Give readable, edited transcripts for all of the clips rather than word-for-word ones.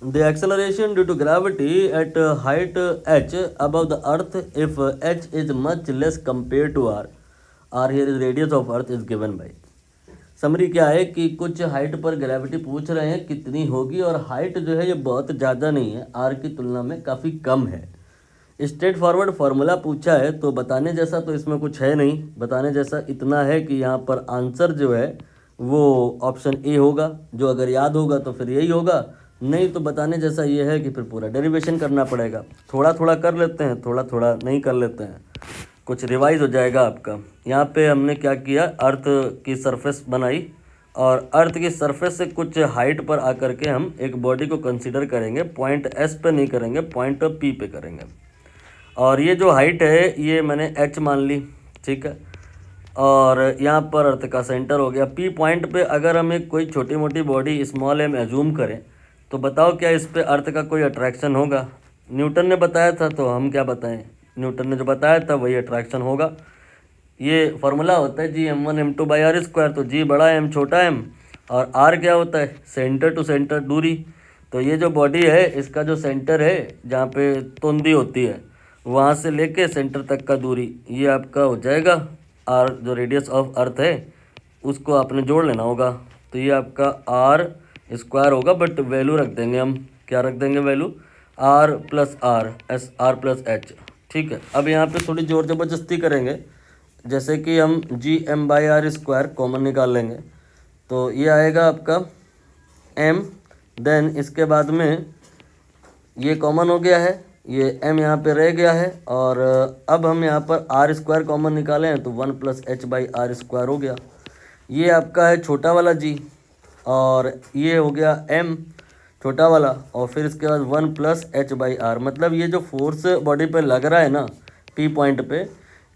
The acceleration due to gravity at height h above the earth if h is much less compared to r. r here is radius of earth is given by. Summary क्या है कि कुछ height पर gravity पूछ रहे हैं कितनी होगी और हाइट जो है ये बहुत ज़्यादा नहीं है, आर की तुलना में काफ़ी कम है। स्ट्रेट फॉरवर्ड फार्मूला पूछा है तो बताने जैसा तो इसमें कुछ है नहीं, बताने जैसा इतना है कि यहाँ पर आंसर जो है वो ऑप्शन ए होगा, जो अगर याद होगा तो फिर यही होगा, नहीं तो बताने जैसा ये है कि फिर पूरा डेरिवेशन करना पड़ेगा। थोड़ा थोड़ा कर लेते हैं, थोड़ा थोड़ा नहीं कर लेते हैं, कुछ रिवाइज हो जाएगा आपका। यहाँ पे हमने क्या किया, अर्थ की सरफेस बनाई और अर्थ की सरफेस से कुछ हाइट पर आकर के हम एक बॉडी को कंसीडर करेंगे, पॉइंट एस पे नहीं करेंगे, पॉइंट पी पे करेंगे। और ये जो हाइट है ये मैंने एच मान ली, ठीक है। और यहाँ पर अर्थ का सेंटर हो गया। पी पॉइंट पे अगर हम एक कोई छोटी मोटी बॉडी स्मॉल एम एज्यूम करें तो बताओ क्या इस पे अर्थ का कोई अट्रैक्शन होगा? न्यूटन ने बताया था तो हम क्या बताएं, न्यूटन ने जो बताया था वही अट्रैक्शन होगा। ये फार्मूला होता है G(m1m2/r²), तो G बड़ा m छोटा m और r क्या होता है, सेंटर टू सेंटर दूरी। तो ये जो बॉडी है इसका जो सेंटर है जहाँ पे तोंदी होती है वहाँ से लेके सेंटर तक का दूरी ये आपका हो जाएगा r, जो रेडियस ऑफ अर्थ है उसको आपने जोड़ लेना होगा। तो ये आपका r² होगा, बट वैल्यू रख देंगे हम, क्या रख देंगे वैल्यू, r+r+h, ठीक है। अब यहाँ पे थोड़ी ज़ोर ज़बरदस्ती करेंगे, जैसे कि हम G(m/r²) कॉमन निकाल लेंगे तो ये आएगा आपका m, देन इसके बाद में ये कॉमन हो गया है, ये m यहाँ पे रह गया है और अब हम यहाँ पर r² कॉमन निकालें हैं तो 1+h/r² हो गया। ये आपका है छोटा वाला g और ये हो गया m छोटा वाला, और फिर इसके बाद 1+h/r, मतलब ये जो फोर्स बॉडी पे लग रहा है ना p पॉइंट पे,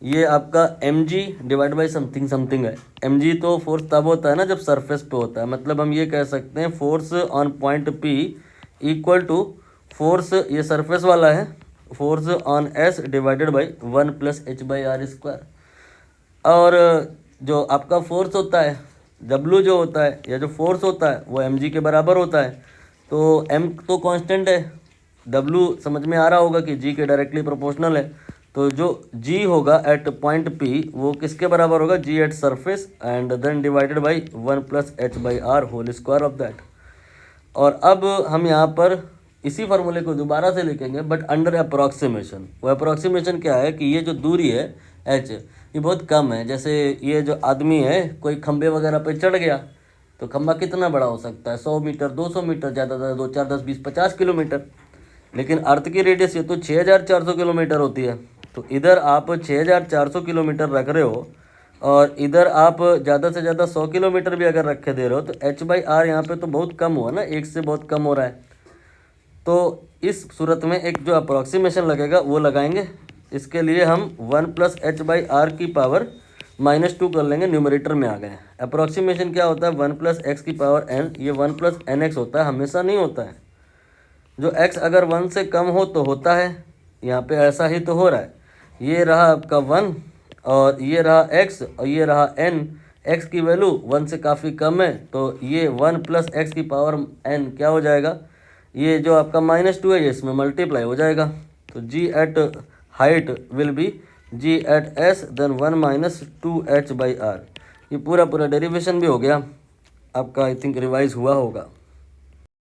ये आपका mg divide by something something है। mg तो फोर्स तब होता है ना जब सरफेस पे होता है, मतलब हम ये कह सकते हैं force on point p equal to force, ये सरफेस वाला है, force on s divided by 1+h/r²। और जो आपका फोर्स होता है W जो होता है या जो फोर्स होता है वो mg के बराबर होता है। तो m तो कांस्टेंट है, W समझ में आ रहा होगा कि g के डायरेक्टली प्रोपोर्शनल है। तो जो g होगा एट पॉइंट p वो किसके बराबर होगा, g at surface and then divided by 1+h/r whole square of that. और अब हम यहाँ पर इसी फार्मूले को दोबारा से लिखेंगे बट अंडर अप्रॉक्सीमेशन। वो अप्रॉक्सीमेशन क्या है कि ये जो दूरी है h ये बहुत कम है। जैसे ये जो आदमी है कोई खंबे वगैरह पे चढ़ गया तो खंबा कितना बड़ा हो सकता है, 100 मीटर 200 मीटर, ज़्यादा ज़्यादा 2 4 10 20 50 किलोमीटर। लेकिन अर्थ की रेडियस ये तो 6400 किलोमीटर होती है। तो इधर आप 6400 किलोमीटर रख रहे हो और इधर आप ज़्यादा से ज़्यादा 100 किलोमीटर भी अगर रखे दे रहे हो तो h/r यहाँ पे तो बहुत कम हुआ ना, एक से बहुत कम हो रहा है। तो इस सूरत में एक जो अप्रॉक्सीमेशन लगेगा वो लगाएंगे। इसके लिए हम 1+h/r की पावर -2 कर लेंगे, न्यूमरेटर में आ गए। अप्रॉक्सीमेशन क्या होता है, 1+x की पावर n, ये 1+nx होता है, हमेशा नहीं होता है। जो x अगर 1 से कम हो तो होता है, यहाँ पे ऐसा ही तो हो रहा है। ये रहा आपका 1 और ये रहा x और ये रहा n, x की वैल्यू 1 से काफ़ी कम है तो ये 1+x की पावर n क्या हो जाएगा, ये जो आपका -2 है ये इसमें मल्टीप्लाई हो जाएगा। तो g at height will be g at s then 1 - 2h/r। ये पूरा डेरिवेशन भी हो गया आपका, आई थिंक रिवाइज हुआ होगा।